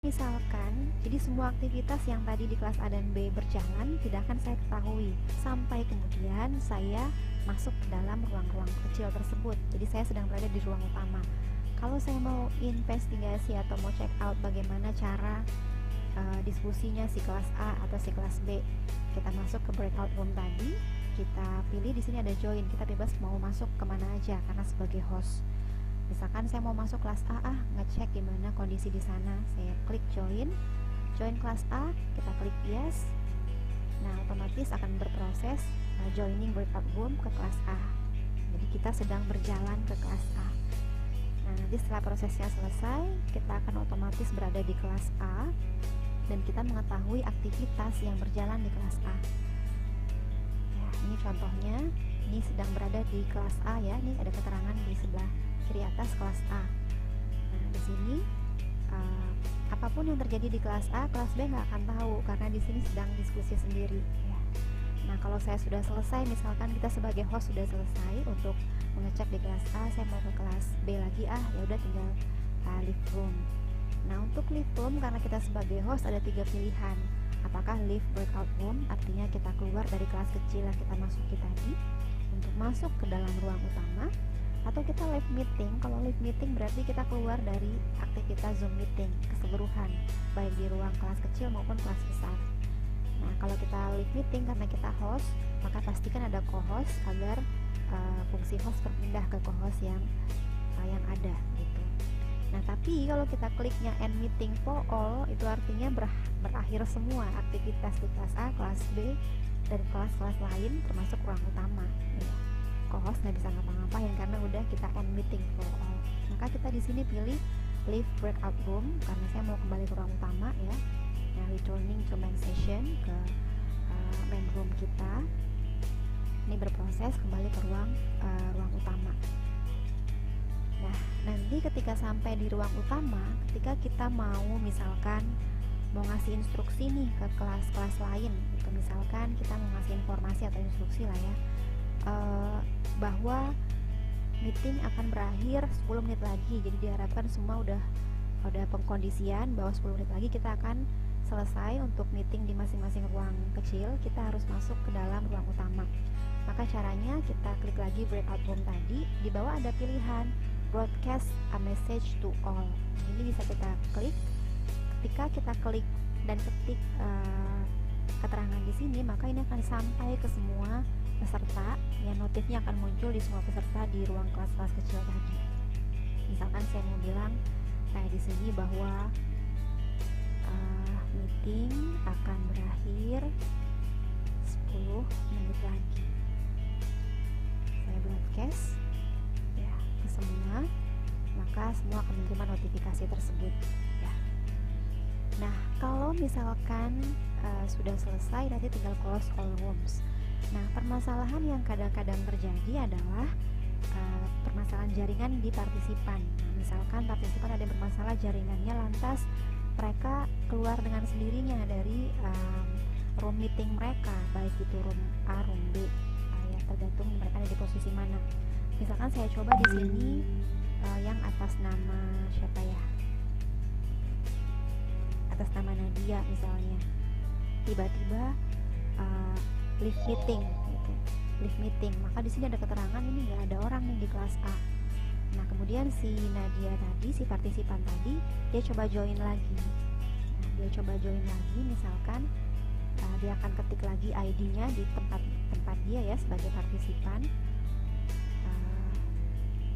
Misalkan, jadi semua aktivitas yang tadi di kelas A dan B berjalan tidak akan saya ketahui sampai kemudian saya masuk ke dalam ruang-ruang kecil tersebut. Jadi saya sedang berada di ruang utama. Kalau saya mau investigasi atau mau check out bagaimana cara diskusinya si kelas A atau si kelas B, kita masuk ke breakout room tadi, kita pilih di sini ada join, kita bebas mau masuk kemana aja karena sebagai host. Misalkan saya mau masuk kelas A, ngecek gimana kondisi di sana, saya klik join kelas A, kita klik yes. Nah, otomatis akan berproses joining breakout room ke kelas A. Jadi kita sedang berjalan ke kelas A. Nah, nanti setelah prosesnya selesai, kita akan otomatis berada di kelas A dan kita mengetahui aktivitas yang berjalan di kelas A. Ya, ini contohnya, ini sedang berada di kelas A ya, ini ada keterangan di sebelah kiri atas kelas A. Nah, di sini apapun yang terjadi di kelas A, kelas B nggak akan tahu karena di sini sedang diskusi sendiri. Ya. Nah, kalau saya sudah selesai, misalkan kita sebagai host sudah selesai untuk mengecek di kelas A, saya mau ke kelas B lagi, ya udah tinggal leave room. Nah, untuk leave room karena kita sebagai host ada 3 pilihan. Apakah leave breakout room, artinya kita keluar dari kelas kecil yang kita masuki tadi untuk masuk ke dalam ruang utama, atau kita live meeting. Kalau live meeting berarti kita keluar dari aktivitas Zoom meeting keseluruhan, baik di ruang kelas kecil maupun kelas besar. Nah, kalau kita live meeting karena kita host, maka pastikan ada co-host agar fungsi host berpindah ke co-host yang ada gitu. Nah, tapi kalau kita kliknya end meeting for all, itu artinya berakhir semua aktivitas di kelas A, kelas B, dan kelas-kelas lain termasuk ruang utama. Ya. Co-host nggak bisa ngapa-ngapain karena udah kita end meeting for all. Maka kita di sini pilih leave breakout room karena saya mau kembali ke ruang utama ya. Nah, returning to main session, ke main room kita. Ini berproses kembali ke ruang utama. Nah, nanti ketika sampai di ruang utama, ketika kita mau misalkan mau ngasih instruksi nih ke kelas-kelas lain, itu misalkan kita mau ngasih informasi atau instruksi lah ya, bahwa meeting akan berakhir 10 menit lagi. Jadi diharapkan semua udah pengkondisian bahwa 10 menit lagi kita akan selesai untuk meeting di masing-masing ruang kecil. Kita harus masuk ke dalam ruang utama. Maka caranya kita klik lagi breakout room tadi, di bawah ada pilihan broadcast a message to all. Ini bisa kita klik. Ketika kita klik dan ketik keterangan di sini, maka ini akan sampai ke semua peserta, ya, notifnya akan muncul di semua peserta di ruang kelas-kelas kecil tadi. Misalkan saya mau bilang kayak di sini bahwa meeting akan berakhir 10 menit lagi. Saya broadcast ya ke semua, maka semua akan menerima notifikasi tersebut ya. Nah, kalau misalkan sudah selesai, nanti tinggal close all rooms. Nah, permasalahan yang kadang-kadang terjadi adalah permasalahan jaringan di partisipan. Nah, misalkan partisipan ada yang bermasalah jaringannya, lantas mereka keluar dengan sendirinya dari room meeting mereka, baik itu room A, room B, ya, tergantung mereka ada di posisi mana. Misalkan saya coba di sini yang atas nama siapa ya? Atas nama Nadia misalnya. Tiba-tiba live meeting gitu. Live meeting, maka di sini ada keterangan ini nggak ada orang nih di kelas A. Nah, kemudian si Nadia tadi, si partisipan tadi, dia coba join lagi. Nah, dia coba join lagi, misalkan dia akan ketik lagi ID-nya di tempat dia ya sebagai partisipan.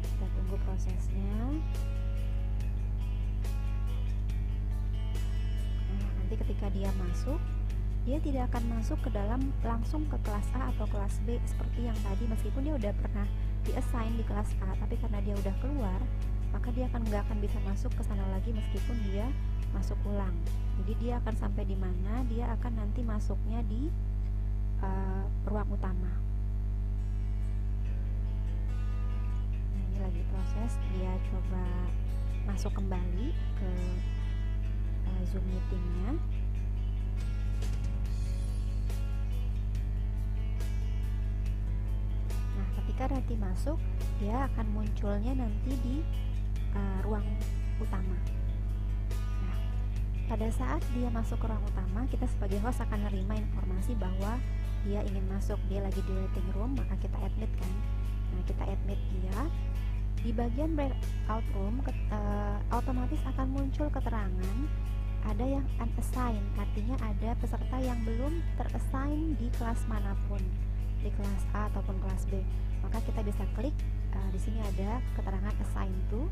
Kita tunggu prosesnya. Nah, nanti ketika dia masuk, dia tidak akan masuk ke dalam langsung ke kelas A atau kelas B seperti yang tadi, meskipun dia udah pernah di-assign di kelas A, tapi karena dia udah keluar, maka dia nggak akan bisa masuk ke sana lagi meskipun dia masuk ulang. Jadi dia akan sampai di mana, dia akan nanti masuknya di ruang utama. Nah, ini lagi proses, dia coba masuk kembali ke Zoom meetingnya. Ketika nanti masuk, dia akan munculnya nanti di ruang utama. Nah, Pada saat dia masuk ke ruang utama, kita sebagai host akan menerima informasi bahwa dia ingin masuk, dia lagi di waiting room, maka kita admit kan. Nah, kita admit dia. Di bagian breakout room otomatis akan muncul keterangan ada yang unassigned, artinya ada peserta yang belum terassign di kelas manapun, di kelas A ataupun kelas B. Maka kita bisa klik di sini ada keterangan assign to.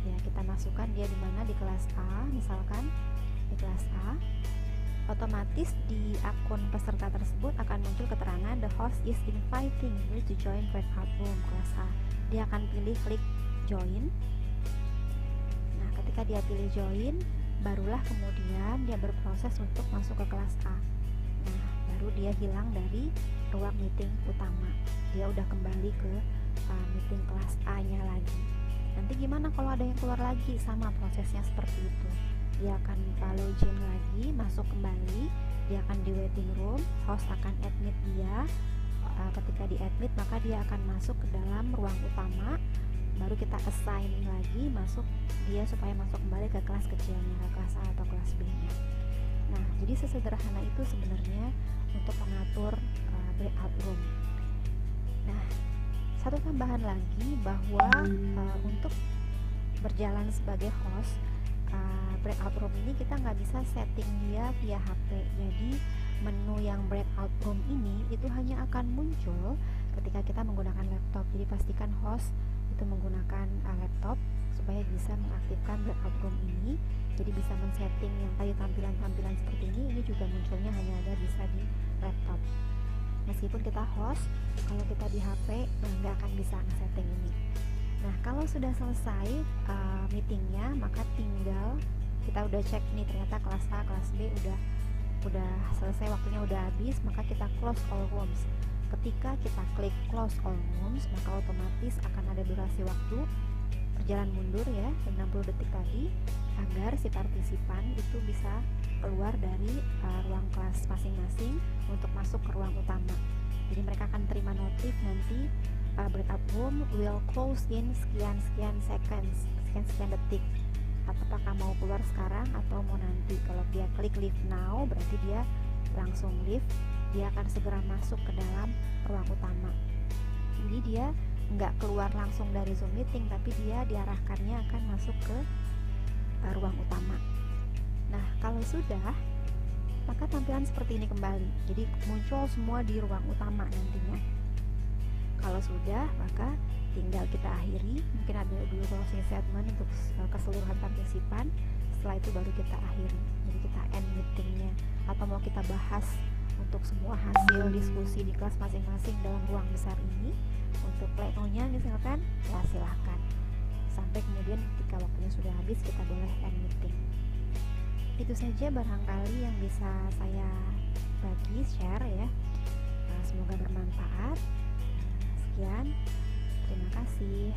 Ya, kita masukkan dia di mana, di kelas A misalkan, di kelas A. Otomatis di akun peserta tersebut akan muncul keterangan the host is inviting you to join breakout room kelas A. Dia akan pilih klik join. Nah, ketika dia pilih join, barulah kemudian dia berproses untuk masuk ke kelas A. Nah, baru dia hilang dari ruang meeting utama. Dia udah kembali ke meeting kelas A-nya lagi. Nanti gimana kalau ada yang keluar lagi? Sama prosesnya seperti itu. Dia akan login lagi, masuk kembali, dia akan di waiting room, host akan admit dia. Ketika di admit, maka dia akan masuk ke dalam ruang utama, baru kita assign lagi masuk dia supaya masuk kembali ke kelas kecilnya, ke kelas A atau kelas B nya. Nah, jadi sesederhana itu sebenarnya untuk mengatur breakout room. Nah, satu tambahan lagi bahwa untuk berjalan sebagai host breakout room ini kita nggak bisa setting dia via HP. Jadi menu yang breakout room ini itu hanya akan muncul ketika kita menggunakan laptop. Jadi pastikan host itu menggunakan laptop supaya bisa mengaktifkan breakout room ini. Jadi bisa men-setting yang tadi tampilan-tampilan seperti ini juga munculnya hanya ada bisa di laptop. Meskipun kita host, kalau kita di HP nggak akan bisa nge-setting ini. Nah, kalau sudah selesai meetingnya, maka tinggal kita udah cek nih, ternyata kelas A, kelas B udah selesai, waktunya udah habis, maka kita close all rooms. Ketika kita klik close all rooms, maka otomatis akan ada durasi waktu berjalan mundur ya, 60 detik tadi, agar si partisipan itu bisa keluar dari ruang kelas masing-masing untuk masuk ke ruang utama. Jadi mereka akan terima notif nanti breakout room will close in sekian seconds, sekian detik. Apakah mau keluar sekarang atau mau nanti. Kalau dia klik leave now, berarti dia langsung leave, dia akan segera masuk ke dalam ruang utama. Jadi dia nggak keluar langsung dari Zoom meeting, tapi dia diarahkannya akan masuk ke ruang utama. Nah, kalau sudah, maka tampilan seperti ini kembali. Jadi muncul semua di ruang utama nantinya. Kalau sudah, maka tinggal kita akhiri. Mungkin ada dulu closing statement untuk keseluruhan partisipan. Setelah itu baru kita akhiri. Jadi kita end meetingnya. Atau mau kita bahas untuk semua hasil diskusi di kelas masing-masing dalam ruang besar ini, untuk play-nya misalkan, ya silahkan. Sampai kemudian ketika waktunya sudah habis, kita boleh end meeting. Itu saja barangkali yang bisa saya bagi, share ya. Semoga bermanfaat. Sekian, terima kasih.